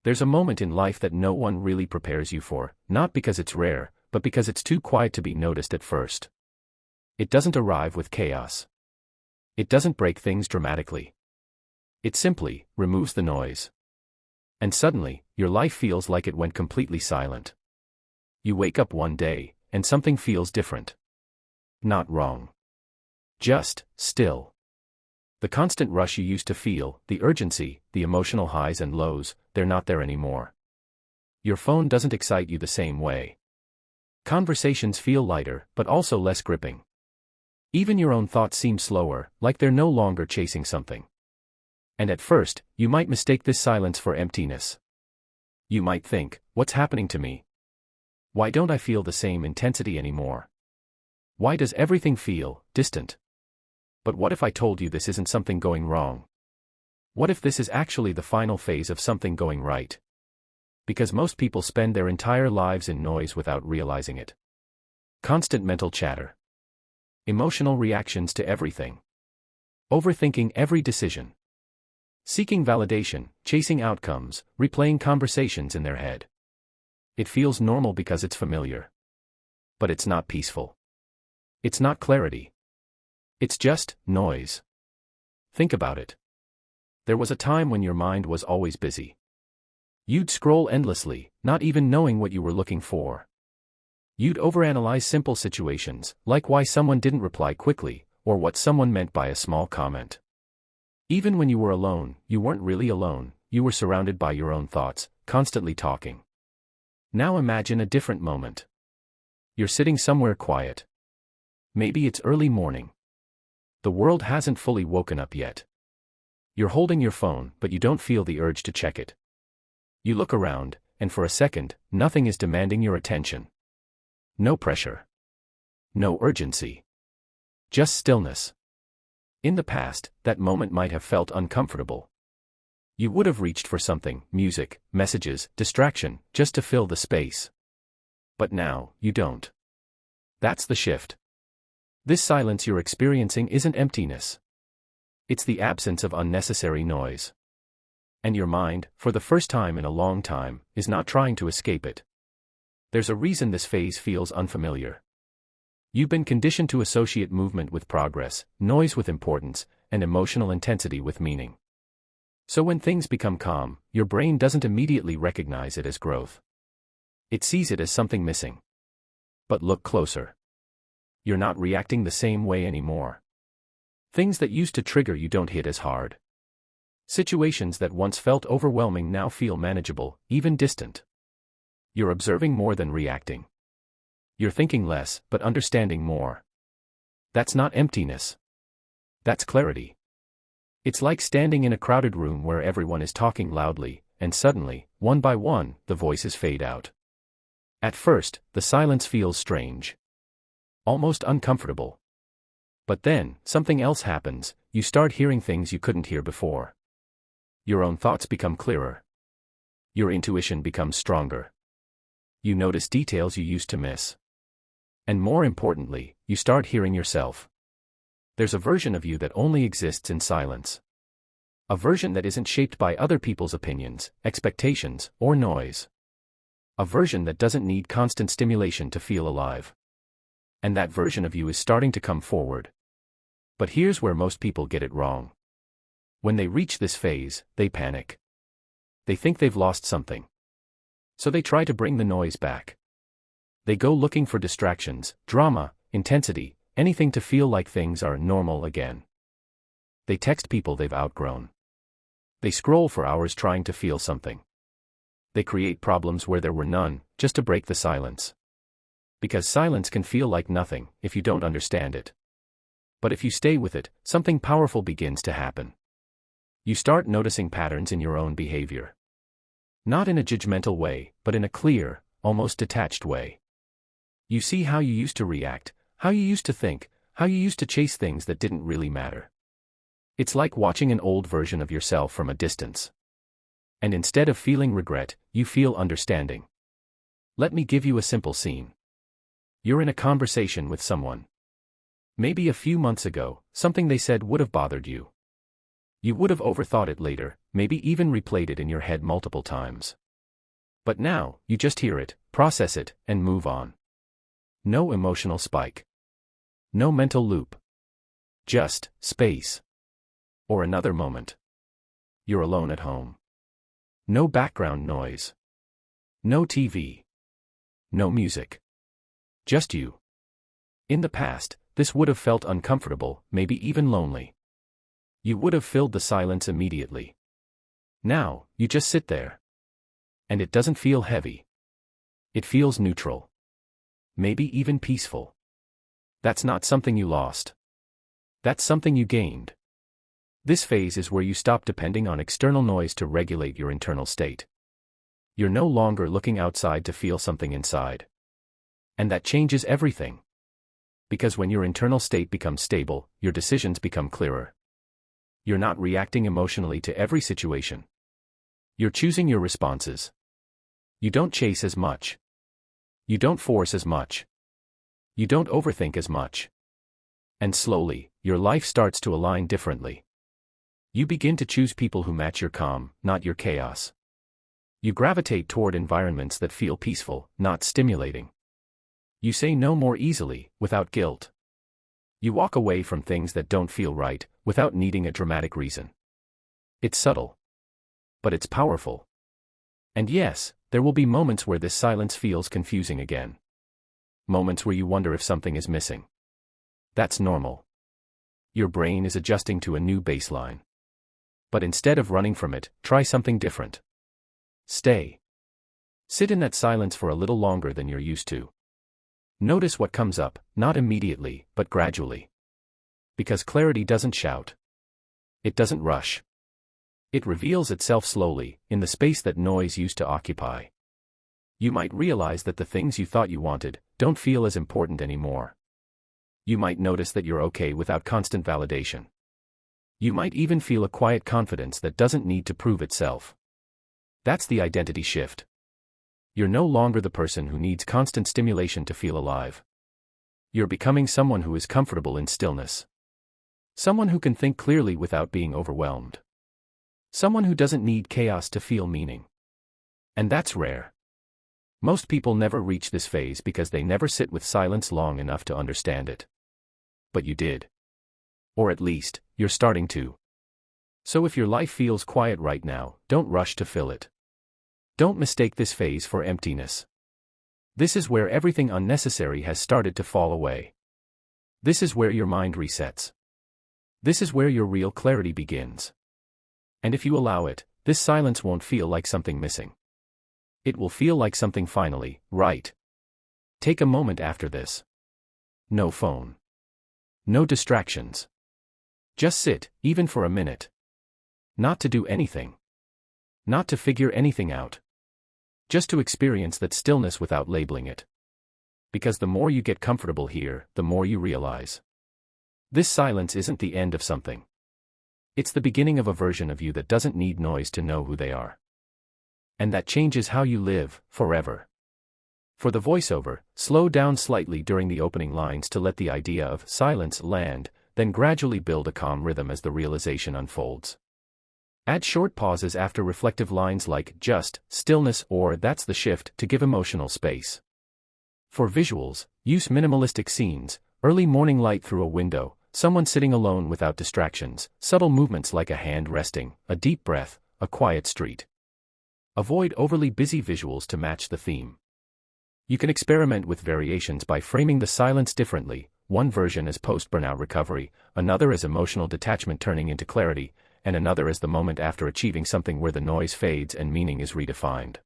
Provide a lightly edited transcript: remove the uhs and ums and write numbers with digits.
There's a moment in life that no one really prepares you for, not because it's rare, but because it's too quiet to be noticed at first. It doesn't arrive with chaos. It doesn't break things dramatically. It simply removes the noise. And suddenly, your life feels like it went completely silent. You wake up one day, and something feels different. Not wrong. Just still. The constant rush you used to feel, the urgency, the emotional highs and lows, they're not there anymore. Your phone doesn't excite you the same way. Conversations feel lighter, but also less gripping. Even your own thoughts seem slower, like they're no longer chasing something. And at first, you might mistake this silence for emptiness. You might think, what's happening to me? Why don't I feel the same intensity anymore? Why does everything feel distant? But what if I told you this isn't something going wrong? What if this is actually the final phase of something going right? Because most people spend their entire lives in noise without realizing it. Constant mental chatter. Emotional reactions to everything. Overthinking every decision. Seeking validation, chasing outcomes, replaying conversations in their head. It feels normal because it's familiar. But it's not peaceful. It's not clarity. It's just noise. Think about it. There was a time when your mind was always busy. You'd scroll endlessly, not even knowing what you were looking for. You'd overanalyze simple situations, like why someone didn't reply quickly, or what someone meant by a small comment. Even when you were alone, you weren't really alone, you were surrounded by your own thoughts, constantly talking. Now imagine a different moment. You're sitting somewhere quiet. Maybe it's early morning. The world hasn't fully woken up yet. You're holding your phone, but you don't feel the urge to check it. You look around, and for a second, nothing is demanding your attention. No pressure. No urgency. Just stillness. In the past, that moment might have felt uncomfortable. You would have reached for something, music, messages, distraction, just to fill the space. But now, you don't. That's the shift. This silence you're experiencing isn't emptiness. It's the absence of unnecessary noise. And your mind, for the first time in a long time, is not trying to escape it. There's a reason this phase feels unfamiliar. You've been conditioned to associate movement with progress, noise with importance, and emotional intensity with meaning. So when things become calm, your brain doesn't immediately recognize it as growth. It sees it as something missing. But look closer. You're not reacting the same way anymore. Things that used to trigger you don't hit as hard. Situations that once felt overwhelming now feel manageable, even distant. You're observing more than reacting. You're thinking less, but understanding more. That's not emptiness. That's clarity. It's like standing in a crowded room where everyone is talking loudly, and suddenly, one by one, the voices fade out. At first, the silence feels strange. Almost uncomfortable. But then, something else happens, you start hearing things you couldn't hear before. Your own thoughts become clearer. Your intuition becomes stronger. You notice details you used to miss. And more importantly, you start hearing yourself. There's a version of you that only exists in silence. A version that isn't shaped by other people's opinions, expectations, or noise. A version that doesn't need constant stimulation to feel alive. And that version of you is starting to come forward. But here's where most people get it wrong. When they reach this phase, they panic. They think they've lost something. So they try to bring the noise back. They go looking for distractions, drama, intensity, anything to feel like things are normal again. They text people they've outgrown. They scroll for hours trying to feel something. They create problems where there were none, just to break the silence. Because silence can feel like nothing, if you don't understand it. But if you stay with it, something powerful begins to happen. You start noticing patterns in your own behavior. Not in a judgmental way, but in a clear, almost detached way. You see how you used to react, how you used to think, how you used to chase things that didn't really matter. It's like watching an old version of yourself from a distance. And instead of feeling regret, you feel understanding. Let me give you a simple scene. You're in a conversation with someone. Maybe a few months ago, something they said would have bothered you. You would have overthought it later, maybe even replayed it in your head multiple times. But now, you just hear it, process it, and move on. No emotional spike. No mental loop. Just space. Or another moment. You're alone at home. No background noise. No TV. No music. Just you. In the past, this would have felt uncomfortable, maybe even lonely. You would have filled the silence immediately. Now, you just sit there. And it doesn't feel heavy. It feels neutral. Maybe even peaceful. That's not something you lost. That's something you gained. This phase is where you stop depending on external noise to regulate your internal state. You're no longer looking outside to feel something inside. And that changes everything. Because when your internal state becomes stable, your decisions become clearer. You're not reacting emotionally to every situation. You're choosing your responses. You don't chase as much. You don't force as much. You don't overthink as much. And slowly, your life starts to align differently. You begin to choose people who match your calm, not your chaos. You gravitate toward environments that feel peaceful, not stimulating. You say no more easily, without guilt. You walk away from things that don't feel right, without needing a dramatic reason. It's subtle. But it's powerful. And yes, there will be moments where this silence feels confusing again. Moments where you wonder if something is missing. That's normal. Your brain is adjusting to a new baseline. But instead of running from it, try something different. Stay. Sit in that silence for a little longer than you're used to. Notice what comes up, not immediately, but gradually. Because clarity doesn't shout. It doesn't rush. It reveals itself slowly, in the space that noise used to occupy. You might realize that the things you thought you wanted don't feel as important anymore. You might notice that you're okay without constant validation. You might even feel a quiet confidence that doesn't need to prove itself. That's the identity shift. You're no longer the person who needs constant stimulation to feel alive. You're becoming someone who is comfortable in stillness. Someone who can think clearly without being overwhelmed. Someone who doesn't need chaos to feel meaning. And that's rare. Most people never reach this phase because they never sit with silence long enough to understand it. But you did. Or at least, you're starting to. So if your life feels quiet right now, don't rush to fill it. Don't mistake this phase for emptiness. This is where everything unnecessary has started to fall away. This is where your mind resets. This is where your real clarity begins. And if you allow it, this silence won't feel like something missing. It will feel like something finally right. Take a moment after this. No phone. No distractions. Just sit, even for a minute. Not to do anything. Not to figure anything out. Just to experience that stillness without labeling it. Because the more you get comfortable here, the more you realize. This silence isn't the end of something. It's the beginning of a version of you that doesn't need noise to know who they are. And that changes how you live, forever. For the voiceover, slow down slightly during the opening lines to let the idea of silence land, then gradually build a calm rhythm as the realization unfolds. Add short pauses after reflective lines like just, stillness, or that's the shift to give emotional space. For visuals, use minimalistic scenes, early morning light through a window, someone sitting alone without distractions, subtle movements like a hand resting, a deep breath, a quiet street. Avoid overly busy visuals to match the theme. You can experiment with variations by framing the silence differently, one version as post-burnout recovery, another as emotional detachment turning into clarity, and another as the moment after achieving something where the noise fades and meaning is redefined.